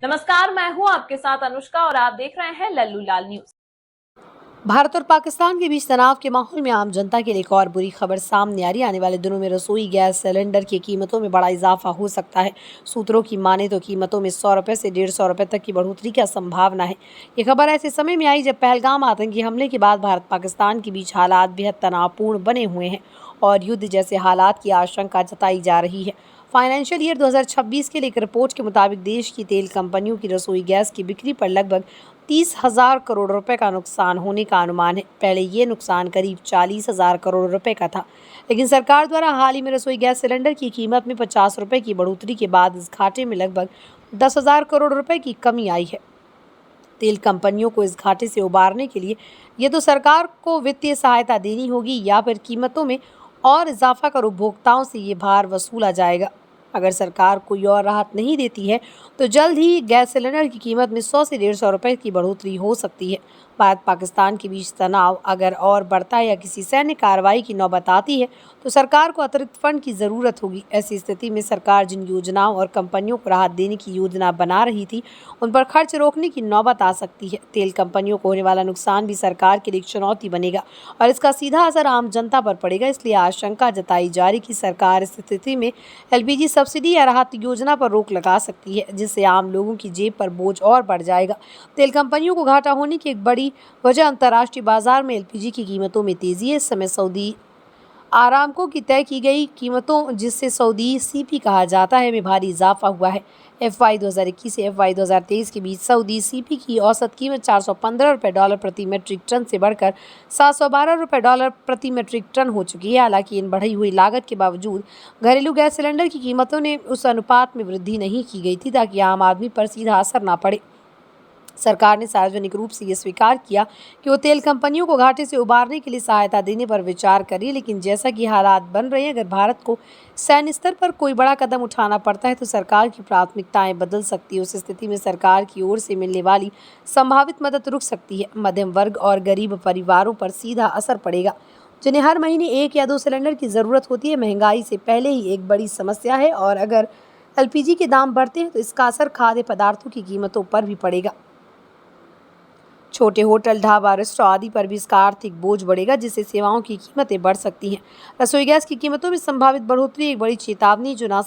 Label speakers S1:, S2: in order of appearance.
S1: नमस्कार, मैं हूं आपके साथ अनुष्का और आप देख रहे हैं लल्लू लाल न्यूज।
S2: भारत और पाकिस्तान के बीच तनाव के माहौल में आम जनता के लिए एक और बुरी खबर सामने आ रही है। आने वाले दिनों में रसोई गैस सिलेंडर की कीमतों में बड़ा इजाफा हो सकता है। सूत्रों की माने तो कीमतों में 100 रुपये से 150 रुपये तक की बढ़ोतरी की संभावना है। ये खबर ऐसे समय में आई जब पहलगाम आतंकी हमले के बाद भारत पाकिस्तान के बीच हालात बेहद तनावपूर्ण बने हुए हैं और युद्ध जैसे हालात की आशंका जताई जा रही है। फाइनेंशियल ईयर 2026 के लिए एक रिपोर्ट के मुताबिक देश की तेल कंपनियों की रसोई गैस की बिक्री पर लगभग 30,000 करोड़ रुपए का नुकसान होने का अनुमान है। पहले ये नुकसान करीब 40,000 करोड़ रुपए का था, लेकिन सरकार द्वारा हाल ही में रसोई गैस सिलेंडर की कीमत में 50 रुपए की बढ़ोतरी के बाद इस घाटे में लगभग 10,000 करोड़ रुपए की कमी आई है। तेल कंपनियों को इस घाटे से उबारने के लिए ये तो सरकार को वित्तीय सहायता देनी होगी या फिर कीमतों में और इजाफा कर उपभोक्ताओं से ये भार वसूला जाएगा। अगर सरकार कोई और राहत नहीं देती है तो जल्द ही गैस सिलेंडर की कीमत में 100 से 150 रुपये की बढ़ोतरी हो सकती है। भारत पाकिस्तान के बीच तनाव अगर और बढ़ता है या किसी सैन्य कार्रवाई की नौबत आती है तो सरकार को अतिरिक्त फंड की ज़रूरत होगी। ऐसी स्थिति में सरकार जिन योजनाओं और कंपनियों को राहत देने की योजना बना रही थी उन पर खर्च रोकने की नौबत आ सकती है। तेल कंपनियों को होने वाला नुकसान भी सरकार के लिए एक चुनौती बनेगा और इसका सीधा असर आम जनता पर पड़ेगा। इसलिए आशंका जताई जा रही कि सरकार इस स्थिति में LPG सब्सिडी या राहत योजना पर रोक लगा सकती है, जिससे आम लोगों की जेब पर बोझ और बढ़ जाएगा। तेल कंपनियों को घाटा होने की एक बड़ी वजह अंतर्राष्ट्रीय बाजार में LPG की कीमतों में तेजी है। इस समय सऊदी आरामको की तय की गई कीमतों, जिससे सऊदी CP कहा जाता है, में भारी इजाफा हुआ है। FY 2021 से FY 2023 के बीच सऊदी CP की औसत कीमत 415 रुपये डॉलर प्रति मेट्रिक टन से बढ़कर 712 रुपये डॉलर प्रति मेट्रिक टन हो चुकी है। हालांकि इन बढ़ी हुई लागत के बावजूद घरेलू गैस सिलेंडर की कीमतों ने उस अनुपात में वृद्धि नहीं की गई थी ताकि आम आदमी पर सीधा असर न पड़े। सरकार ने सार्वजनिक रूप से ये स्वीकार किया कि वो तेल कंपनियों को घाटे से उबारने के लिए सहायता देने पर विचार करी, लेकिन जैसा कि हालात बन रहे हैं, अगर भारत को सैन्य स्तर पर कोई बड़ा कदम उठाना पड़ता है तो सरकार की प्राथमिकताएं बदल सकती है। उस स्थिति में सरकार की ओर से मिलने वाली संभावित मदद रुक सकती है। मध्यम वर्ग और गरीब परिवारों पर सीधा असर पड़ेगा, जिन्हें हर महीने 1 या 2 सिलेंडर की ज़रूरत होती है। महंगाई से पहले ही एक बड़ी समस्या है और अगर LPG के दाम बढ़ते हैं तो इसका असर खाद्य पदार्थों की कीमतों पर भी पड़ेगा। छोटे होटल, ढाबा, रेस्टोरेंट आदि पर भी इसका आर्थिक बोझ बढ़ेगा, जिससे सेवाओं की कीमतें बढ़ सकती हैं। रसोई गैस की कीमतों में संभावित बढ़ोतरी एक बड़ी चेतावनी जो न